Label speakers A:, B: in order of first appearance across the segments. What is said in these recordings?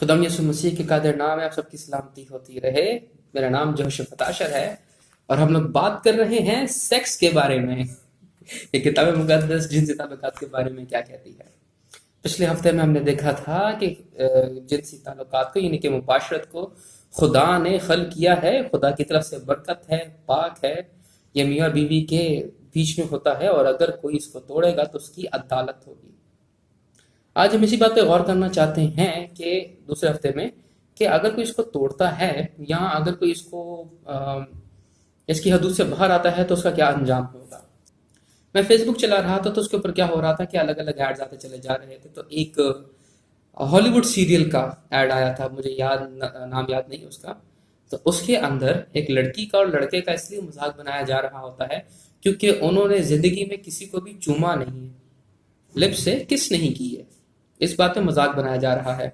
A: खुदाम यसु मसीह के कादर नाम है, आप सबकी सलामती होती रहे। मेरा नाम जोश फताशर है और हम लोग बात कर रहे हैं सेक्स के बारे में। ये किताब मुकद्दस जिनसी ताल्लुकात के बारे में क्या कहती है। पिछले हफ्ते में हमने देखा था कि जिनसी ताल्लुकात को यानी कि मुबाशरत को खुदा ने खल किया है, खुदा की तरफ से बरकत है, पाक है, ये मियाँ और बीवी के बीच में होता है और अगर कोई इसको तोड़ेगा तो उसकी अदालत होगी। आज हम इसी बात पे गौर करना चाहते हैं कि दूसरे हफ्ते में कि अगर कोई इसको तोड़ता है या अगर कोई इसको इसकी हदूद से बाहर आता है तो उसका क्या अंजाम होगा। मैं फेसबुक चला रहा था तो उसके ऊपर क्या हो रहा था कि अलग अलग एड्स आते चले जा रहे थे। तो एक हॉलीवुड सीरियल का एड आया था, मुझे नाम याद नहीं उसका। तो उसके अंदर एक लड़की का और लड़के का इसलिए मजाक बनाया जा रहा होता है क्योंकि उन्होंने जिंदगी में किसी को भी चूमा नहीं है, लिप से किस नहीं की है। इस बात पे मजाक बनाया जा रहा है।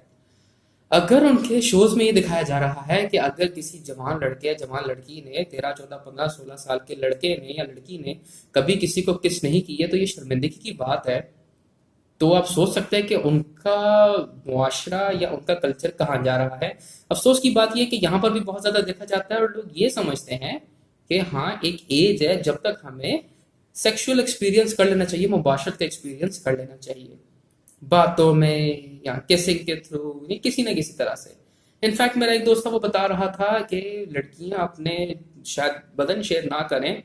A: अगर उनके शोज में ये दिखाया जा रहा है कि अगर किसी जवान लड़के या जवान लड़की ने 13, 14, 15, 16 साल के लड़के ने या लड़की ने कभी किसी को किस नहीं की है तो ये शर्मिंदगी की बात है। तो आप सोच सकते हैं कि उनका मुआशरा या उनका कल्चर कहाँ जा रहा है। अफसोस की बात यह है कि यहाँ पर भी बहुत ज्यादा देखा जाता है और लोग ये समझते हैं कि हाँ एक एज है जब तक हमें सेक्सुअल एक्सपीरियंस कर लेना चाहिए, मुबाशरत का एक्सपीरियंस कर लेना चाहिए बातों में या किसिंग के थ्रू या किसी न किसी तरह से। इनफैक्ट मेरा एक दोस्त था, वो बता रहा था कि लड़कियां अपने शायद बदन शेयर ना करें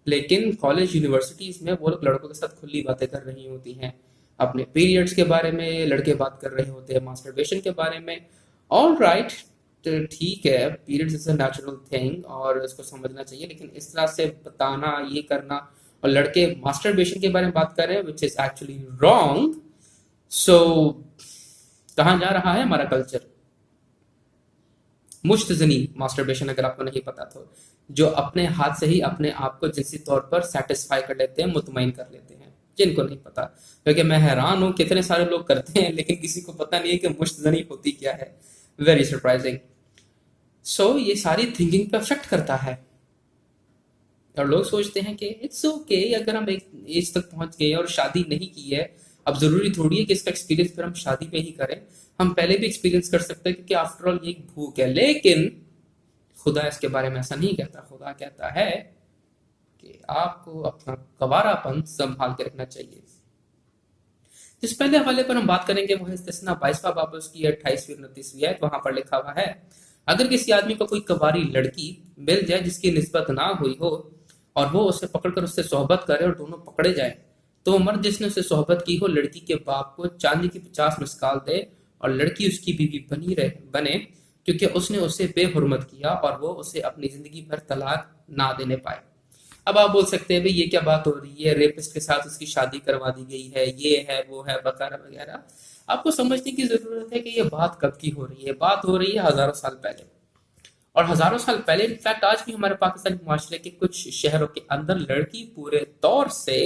A: लेकिन कॉलेज यूनिवर्सिटीज में वो लोग लड़कों के साथ खुली बातें कर रही होती हैं, अपने पीरियड्स के बारे में लड़के बात कर रहे होते हैं, मास्टरबेशन के बारे में। ऑल राइट, तो ठीक है, periods is a natural thing और इसको समझना चाहिए, लेकिन इस तरह से बताना, ये करना और लड़के मास्टरबेशन के बारे में बात कर रहे हैं विच इज एक्चुअली रॉन्ग। सो कहाँ जा रहा है हमारा कल्चर। मुश्तजनी मास्टरबेशन अगर आपको नहीं पता तो जो अपने हाथ से ही अपने आप को जिनसी तौर पर सेटिस्फाई कर लेते हैं, मुतमईन कर लेते हैं, जिनको नहीं पता। क्योंकि मैं हैरान हूं कितने सारे लोग करते हैं लेकिन किसी को पता नहीं है कि मुश्तजनी होती क्या है। Very surprising. सो ये सारी थिंकिंग पे अफेक्ट करता है और लोग सोचते हैं कि इट्स ओके अगर हम एक एज तक पहुंच गए और शादी नहीं की है, अब जरूरी थोड़ी है कि इसका एक्सपीरियंस फिर हम शादी पे ही करें, हम पहले भी एक्सपीरियंस कर सकते हैं क्योंकि आफ्टर ऑल ये एक भूख है। लेकिन खुदा इसके बारे में ऐसा नहीं कहता। खुदा कहता है कि आपको अपना कवारापन संभाल के रखना चाहिए। जिस पहले हवाले पर हम बात करेंगे वो है इस्तिस्ना 22वां बाब उसकी 28वीं 29वीं आयत। वहां पर लिखा हुआ है, अगर किसी आदमी को कोई कवारी लड़की मिल जाए जिसकी निस्बत ना हुई हो और वो उसे पकड़कर उससे सोहबत करे और दोनों पकड़े जाए तो मर्द जिसने उससे सोहबत की हो लड़की के बाप को चांदी की 50 मिसकाल दे और लड़की उसकी बीवी बने क्योंकि उसने उसे बेहुरमत किया और वो उसे अपनी जिंदगी भर तलाक ना देने पाए। अब आप बोल सकते हैं भाई ये क्या बात हो रही है, रेपिस्ट के साथ उसकी शादी करवा दी गई है, ये है वो है वगैरह वगैरह। आपको समझने की जरूरत है कि ये बात कब की हो रही है। बात हो रही है हजारों साल पहले। और हजारों साल पहले इनफैक्ट आज भी हमारे पाकिस्तानी माशरे के कुछ शहरों के अंदर लड़की पूरे तौर से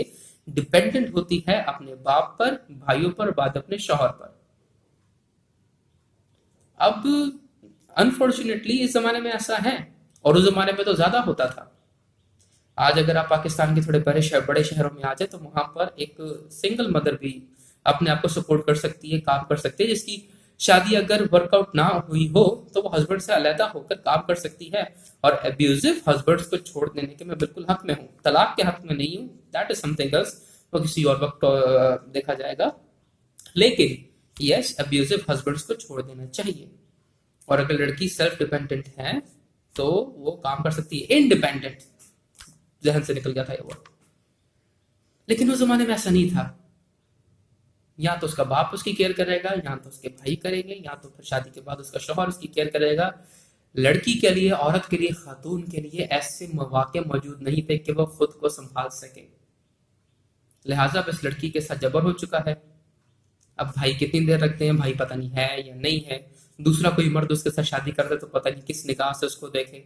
A: डिपेंडेंट होती है अपने बाप पर, भाइयों पर, बाद अपने शौहर पर। अब अनफॉर्चुनेटली इस जमाने में ऐसा है और उस जमाने में तो ज्यादा होता था। आज अगर आप पाकिस्तान के थोड़े बड़े शहरों में आ जाए तो वहां पर एक सिंगल मदर भी अपने आप को सपोर्ट कर सकती है, काम कर सकती है, जिसकी शादी अगर वर्कआउट ना हुई हो तो वो हस्बैंड से अलहदा होकर काम कर सकती है। और एब्यूजिव हस्बैंड्स को छोड़ देने के मैं बिल्कुल हक में हूँ, तलाक के हक में नहीं हूँ, दैट इज समथिंग एल्स, वो किसी और वक्त देखा जाएगा। लेकिन यस, एब्यूजिव हस्बैंड्स को छोड़ देना चाहिए। और अगर लड़की सेल्फ डिपेंडेंट है तो वो काम कर सकती है। इंडिपेंडेंट जहन से निकल गया था ये वर्ड, लेकिन उस जमाने में ऐसा नहीं था। या तो उसका बाप उसकी केयर करेगा, या तो उसके भाई करेंगे, या तो फिर शादी के बाद उसका शौहर उसकी केयर करेगा। लड़की के लिए, औरत के लिए, खातून के लिए ऐसे मौके मौजूद नहीं थे कि वो खुद को संभाल सके। लिहाजा अब इस लड़की के साथ जबर हो चुका है। अब भाई कितनी देर रखते हैं, भाई पता नहीं है या नहीं है, दूसरा कोई मर्द उसके साथ शादी कर दे तो पता नहीं किस निगाह से उसको देखे,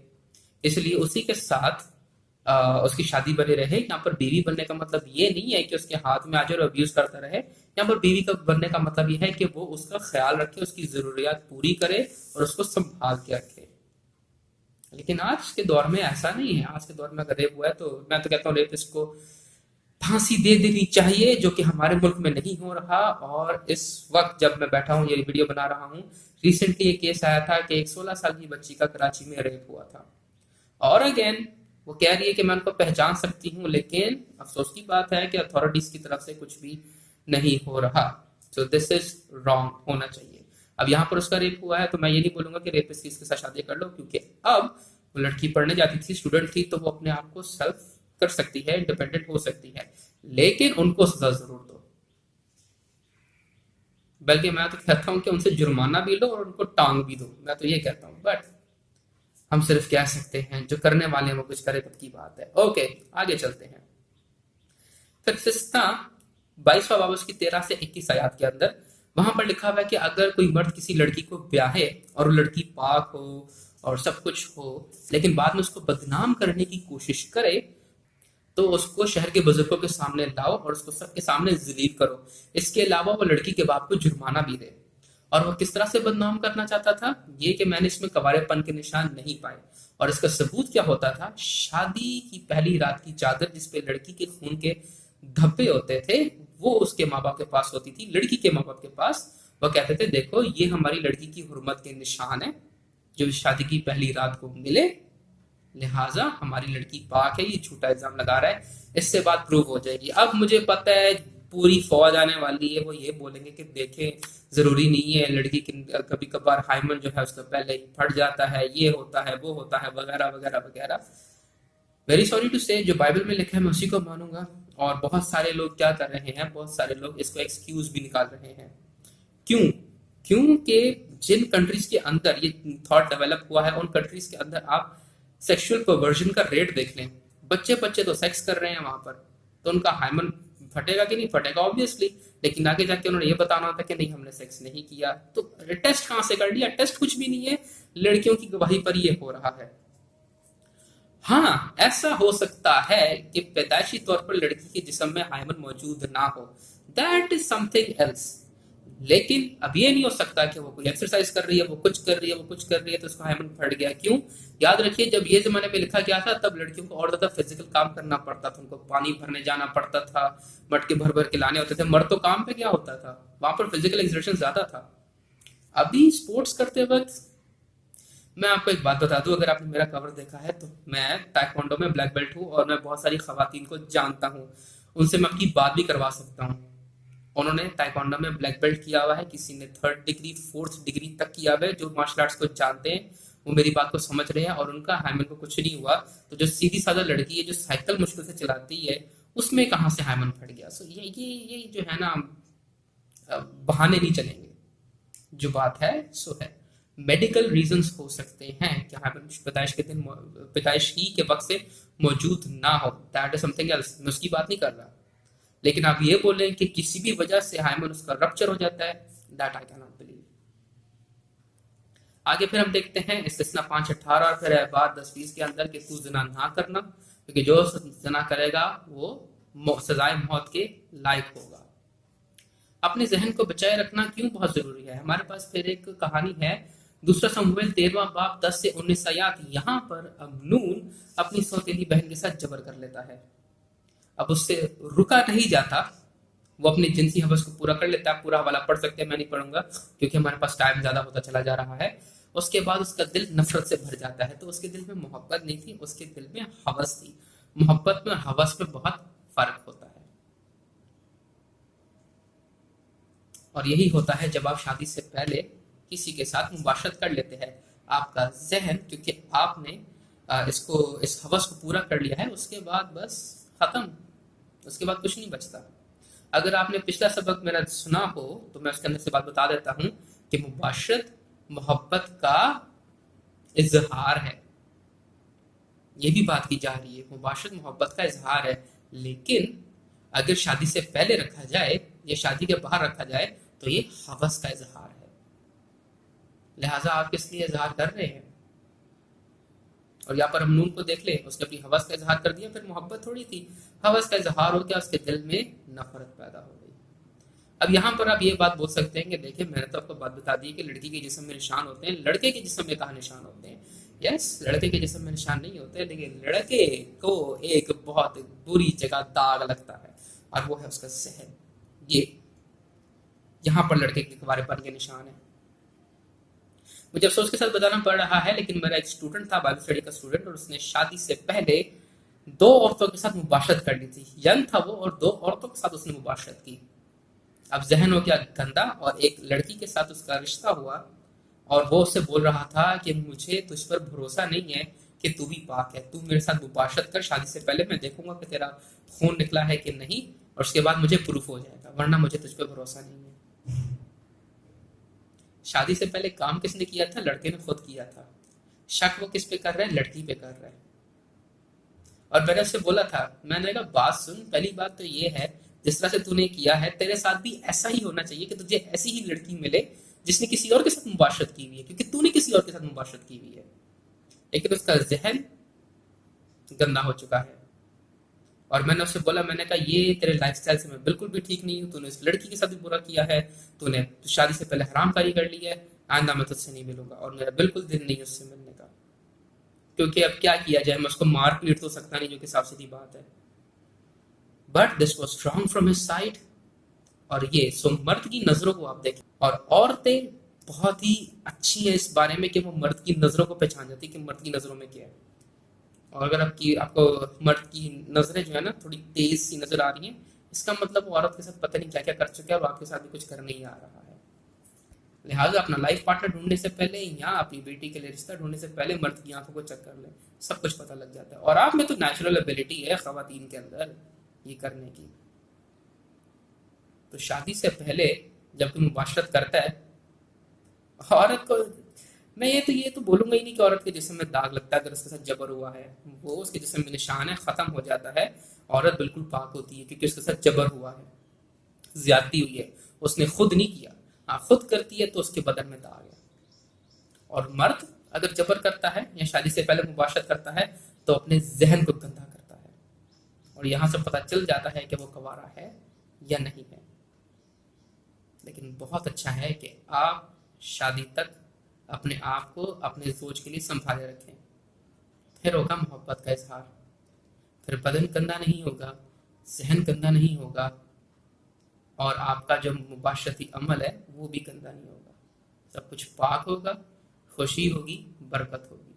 A: इसलिए उसी के साथ उसकी शादी बने रहे। यहाँ पर बीवी बनने का मतलब ये नहीं है कि उसके हाथ में आ जाए और अब्यूज करता रहे। यहाँ पर बीवी का बनने का मतलब ये है कि वो उसका ख्याल रखे, उसकी जरूरियात पूरी करे और उसको संभाल के रखे। लेकिन आज के दौर में ऐसा नहीं है। आज के दौर में अगर रेप हुआ है तो मैं तो कहता हूँ रेपिस्ट को फांसी दे देनी चाहिए, जो कि हमारे मुल्क में नहीं हो रहा। और इस वक्त जब मैं बैठा हूँ ये वीडियो बना रहा हूँ, रिसेंटली एक केस आया था कि एक 16 साल की बच्ची का कराची में रेप हुआ था। और अगेन वो कह रही है कि मैं उनको पहचान सकती हूँ, लेकिन अफसोस की बात है कि अथॉरिटीज की तरफ से कुछ भी नहीं हो रहा। सो दिस इज रॉन्ग, होना चाहिए। अब यहाँ पर उसका रेप हुआ है तो मैं ये नहीं बोलूंगा कि रेपिस्ट की इसके साथ शादी कर लो, क्योंकि अब वो लड़की पढ़ने जाती थी, स्टूडेंट थी, तो वो अपने आप को सेल्फ कर सकती है, इंडिपेंडेंट हो सकती है, लेकिन उनको सजा जरूर दो। बल्कि मैं तो कहता हूँ कि उनसे जुर्माना भी लो और उनको टांग भी दो, मैं तो ये कहता हूँ। बट हम सिर्फ कह सकते हैं, जो करने वाले हैं वो कुछ करे तब की बात है। ओके, आगे चलते हैं। फिर फिस्ता 22वां बाब उसकी 13 से 21 आयत के अंदर वहां पर लिखा हुआ है कि अगर कोई मर्द किसी लड़की को ब्याहे और वो लड़की पाक हो और सब कुछ हो, लेकिन बाद में उसको बदनाम करने की कोशिश करे, तो उसको शहर के बुजुर्गों के सामने लाओ और उसको सबके सामने जलील करो। इसके अलावा वो लड़की के बाप को जुर्माना भी दे। और वो किस तरह से बदनाम करना चाहता था, ये कि मैंने इसमें कवारेपन के निशान नहीं पाए। और इसका सबूत क्या होता था, शादी की पहली रात की चादर जिसपे लड़की के खून के धब्बे होते थे, वो उसके माँ बाप के पास होती थी, लड़की के माँ बाप के पास। वो कहते थे देखो ये हमारी लड़की की हुर्मत के निशान है जो शादी की पहली रात को मिले, लिहाजा हमारी लड़की पाक है। ये झूठा इल्जाम लगा रहा है, इससे बात प्रूव हो जाएगी। अब मुझे पता है पूरी फौज आने वाली है, वो ये बोलेंगे कि देखें जरूरी नहीं है, लड़की की कभी कभार हाइमन जो है उसका पहले ही फट जाता है, ये होता है वो होता है वगैरह वगैरह वगैरह। वेरी सॉरी टू से, जो बाइबल में लिखा है मैं उसी को मानूंगा। और बहुत सारे लोग क्या कर रहे हैं, बहुत सारे लोग इसको एक्सक्यूज भी निकाल रहे हैं। क्यों? क्योंकि जिन कंट्रीज के अंदर ये थॉट डेवलप हुआ है, उन कंट्रीज के अंदर आप सेक्सुअल परवर्जन का रेट देख लें। बच्चे बच्चे तो सेक्स कर रहे हैं वहां पर, तो उनका हाइमन फटेगा कि नहीं फटेगा ऑब्वियसली, लेकिन आगे जाके उन्होंने ये बताना होता कि नहीं हमने सेक्स नहीं किया। तो टेस्ट कहां से कर लिया? टेस्ट कुछ भी नहीं है, लड़कियों की गवाही पर ये हो रहा है। हाँ, ऐसा हो सकता है कि पैदाइशी तौर पर लड़की के जिस्म में हाइमन मौजूद ना हो, दैट इज समथिंग एल्स। लेकिन अब ये नहीं हो सकता कि वो कोई एक्सरसाइज कर रही है, वो कुछ कर रही है, वो कुछ कर रही है तो उसका हाइमन फट गया। क्यों? याद रखिए जब ये जमाने में लिखा गया था तब लड़कियों को और ज्यादा फिजिकल काम करना पड़ता था, उनको पानी भरने जाना पड़ता था, मटके भर भर के लाने होते थे। मर्द तो काम पे क्या होता था, वहां पर फिजिकल एक्सर्शन ज्यादा था। अभी स्पोर्ट्स करते वक्त मैं आपको एक बात बता दूं, अगर आपने मेरा कवर देखा है तो मैं ताइक्वांडो में ब्लैक बेल्ट हूँ और मैं बहुत सारी खवातीन को जानता हूँ, उनसे मैं आपकी बात भी करवा सकता हूँ। उन्होंने ताइक्वांडो में ब्लैक बेल्ट किया हुआ है, किसी ने 3rd डिग्री 4th डिग्री तक किया हुआ है। जो मार्शल आर्ट्स को जानते हैं वो मेरी बात को समझ रहे हैं, और उनका हाइमन को कुछ नहीं हुआ। तो जो सीधी साधा लड़की है जो साइकिल मुश्किल से चलाती है, उसमें कहाँ से हाइमन फट गया? सो ये जो है ना, बहाने नहीं चलेंगे, जो बात है सो है। मेडिकल रीजंस हो सकते हैं कि हाइमन पैदाइश के दिन, पैदाइश ही के वक्त से मौजूद ना हो, दैट इज समथिंग एल्स, मैं उसकी बात नहीं कर रहा। लेकिन आप ये बोलें कि किसी भी वजह से हाइमन उसका रप्चर हो जाता है, that I can not believe. आगे फिर हम देखते हैं इस्तिस्ना 5:18 और फिर बाद 10:20 के अंदर कि तू जना ना करना, क्योंकि जो जना करेगा वो सजाए मौत के लायक होगा। अपने जहन को बचाए रखना क्यों बहुत जरूरी है? हमारे पास फिर एक कहानी है, दूसरा समूएल 13वां बाब 10 से 19 आयात। यहाँ पर अमनून अपनी सौतेली बहन के साथ जबर कर लेता है। अब उससे रुका नहीं जाता, वो अपनी जिनसी हवस को पूरा कर लेता है। पूरा हवाला पढ़ सकते हैं, मैं नहीं पढ़ूंगा क्योंकि हमारे पास टाइम ज्यादा होता चला जा रहा है। उसके बाद उसका दिल नफरत से भर जाता है। तो उसके दिल में मोहब्बत नहीं थी, उसके दिल में हवस थी। मोहब्बत में और हवस में बहुत फर्क होता है। और यही होता है जब आप शादी से पहले किसी के साथ मुबाशरत कर लेते हैं। आपका जहन, क्योंकि आपने इसको इस हवस को पूरा कर लिया है, उसके बाद बस खत्म, उसके बाद कुछ नहीं बचता। अगर आपने पिछला सबक मेरा सुना हो तो मैं उसके अंदर से बात बता देता हूँ कि मुबाशरत मोहब्बत का इजहार है। ये भी बात की जा रही है, मुबाशरत मोहब्बत का इजहार है। लेकिन अगर शादी से पहले रखा जाए या शादी के बाहर रखा जाए तो ये हवस का इजहार है। लिहाजा आप किस लिए इजहार कर रहे हैं? और यहाँ पर हम नून को देख ले, उसने अपनी हवस का इजहार कर दिया, फिर मोहब्बत थोड़ी थी, हवस का इजहार हो गया, उसके दिल में नफरत पैदा हो गई। अब यहाँ पर आप ये बात बोल सकते हैं कि देखिए मैंने तो आपको बात बता दी कि लड़की के जिस्म में निशान होते हैं, लड़के के जिस्म में कहाँ निशान होते हैं? यस, लड़के के जिस्म में निशान नहीं होते, लेकिन लड़के को एक बहुत बुरी जगह दाग लगता है। और वो है उसका जहन। ये यहाँ पर लड़के के कबारे पर ये निशान है। मुझे अफसोस के साथ बताना पड़ रहा है, लेकिन मेरा एक स्टूडेंट था, बाइबल स्टडी का स्टूडेंट, और उसने शादी से पहले दो औरतों के साथ मुबाशरत कर ली थी। यंग था वो और दो औरतों के साथ उसने मुबाशरत की। अब जहन हो गया गंदा और एक लड़की के साथ उसका रिश्ता हुआ और वो उससे बोल रहा था कि मुझे तुझ पर भरोसा नहीं है कि तू भी पाक है, तू मेरे साथ मुबाशरत कर शादी से पहले, मैं देखूंगा कि तेरा खून निकला है कि नहीं, और उसके बाद मुझे प्रूफ हो जाएगा, वरना मुझे तुझ पर भरोसा नहीं है। शादी से पहले काम किसने किया था? लड़के ने खुद किया था। शक वो किस पे कर रहा है? लड़की पे कर रहा है। और मैंने उससे बोला था, मैंने कहा बात सुन, पहली बात तो ये है, जिस तरह से तूने किया है तेरे साथ भी ऐसा ही होना चाहिए कि तुझे ऐसी ही लड़की मिले जिसने किसी और के साथ मुबाशरत की हुई है, क्योंकि तूने किसी और के साथ मुबाशरत की हुई है। लेकिन उसका जहन गंदा हो चुका है। और मैंने उससे बोला, मैंने कहा ये तेरे लाइफस्टाइल से मैं बिल्कुल भी ठीक नहीं हूँ, तूने इस लड़की के साथ भी बुरा किया है, तूने शादी से पहले हरामकारी कर ली है, आइंदा मैं तुझसे नहीं मिलूंगा और मेरा बिल्कुल दिल नहीं उससे मिलने का। क्योंकि अब क्या किया जाए, मैं उसको मार पीट तो सकता नहीं, जो कि साफ सीधी बात है। But this was strong from his side. और ये सो मर्द की नजरों को आप देखें, और औरतें बहुत ही अच्छी है इस बारे में कि वो मर्द की नजरों को पहचान जाती है कि मर्द की नजरों में क्या है। और अगर आपको मर्द की नजरें जो है ना थोड़ी तेज सी नजर आ रही हैं, इसका मतलब वो औरत के साथ पता नहीं क्या क्या कर चुका है और आपके साथ भी कुछ करने ही आ रहा है। लिहाजा अपना लाइफ पार्टनर ढूंढने से पहले या अपनी बेटी के लिए रिश्ता ढूंढने से पहले मर्द की आंखों को चेक कर ले, सब कुछ पता लग जाता है। और आप में तो नेचुरल एबिलिटी है खवातीन के अंदर ये करने की। तो शादी से पहले जब तुम मुबाशरत करता है औरत को, मैं ये तो बोलूंगा ही नहीं कि औरत के जिस्म में दाग लगता है अगर उसके साथ जबर हुआ है, वो उसके जिस्म में निशान है, खत्म हो जाता है। औरत बिल्कुल पाक होती है क्योंकि उसके साथ जबर हुआ है, ज्यादती हुई है, उसने खुद नहीं किया। हाँ, खुद करती है तो उसके बदन में दाग है। और मर्द अगर जबर करता है या शादी से पहले मुबाशरत करता है तो अपने जहन को गंदा करता है, और यहां से पता चल जाता है कि वो कवारा है या नहीं है। लेकिन बहुत अच्छा है कि आप शादी तक अपने आप को अपने सोच के लिए संभाले रखें। फिर होगा मोहब्बत का इजहार, फिर बदन गंदा नहीं होगा, जहन गंदा नहीं होगा, और आपका जो मुबाशरती अमल है वो भी गंदा नहीं होगा। सब कुछ पाक होगा, खुशी होगी, बरकत होगी।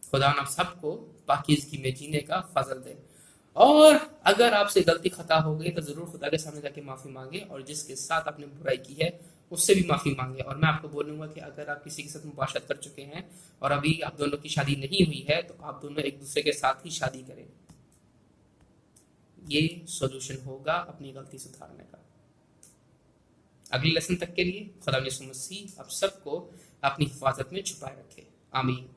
A: खुदा न सबको पाकीज़गी में जीने का फजल दे। और अगर आपसे गलती खता हो गई तो जरूर खुदा के सामने जाके माफी मांगे, और जिसके साथ आपने बुराई की है उससे भी माफी मांगे। और मैं आपको बोलूंगा कि अगर आप किसी के साथ मुबाशरत कर चुके हैं और अभी आप दोनों की शादी नहीं हुई है तो आप दोनों एक दूसरे के साथ ही शादी करें। ये सोल्यूशन होगा अपनी गलती सुधारने का। अगले लेसन तक के लिए खुदा यीशु मसीह आप सबको अपनी हिफाजत में छुपाए रखे। आमीन।